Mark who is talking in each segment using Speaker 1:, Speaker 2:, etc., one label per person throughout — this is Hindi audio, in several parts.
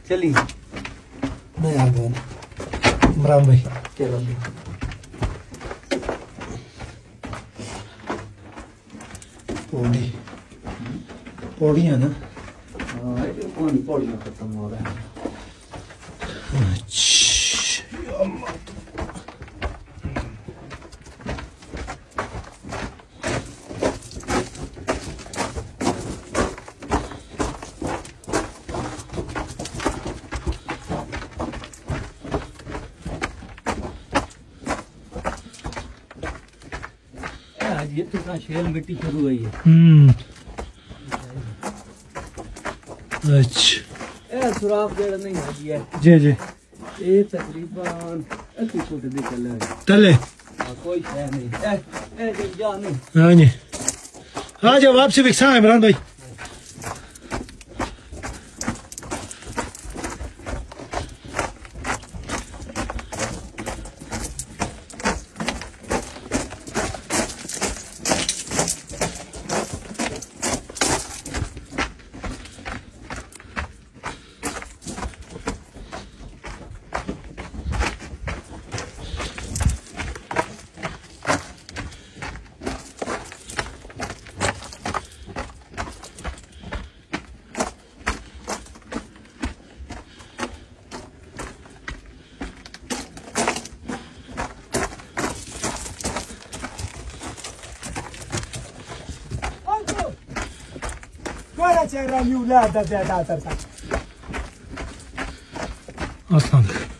Speaker 1: चली
Speaker 2: मैं आ गया इमरान भाई।
Speaker 1: चलो
Speaker 2: पौड़ी पौड़ी है ना।
Speaker 1: हाँ ये कौन पौड़ियाँ खत्म हो रहा है। ये तो कहाँ शेल मिट्टी शुरू हुई है।
Speaker 2: अच्छा
Speaker 1: सुराख जेड़ा नहीं है
Speaker 2: जी जी
Speaker 1: ये तकरीबन 80 फुट दी
Speaker 2: तले
Speaker 1: कोई शय नहीं ए जा नहीं।
Speaker 2: हाँ जी आ जाओ वापसी विकसा है इमरान भाई।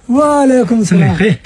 Speaker 2: वालेकुम सलाम। खैर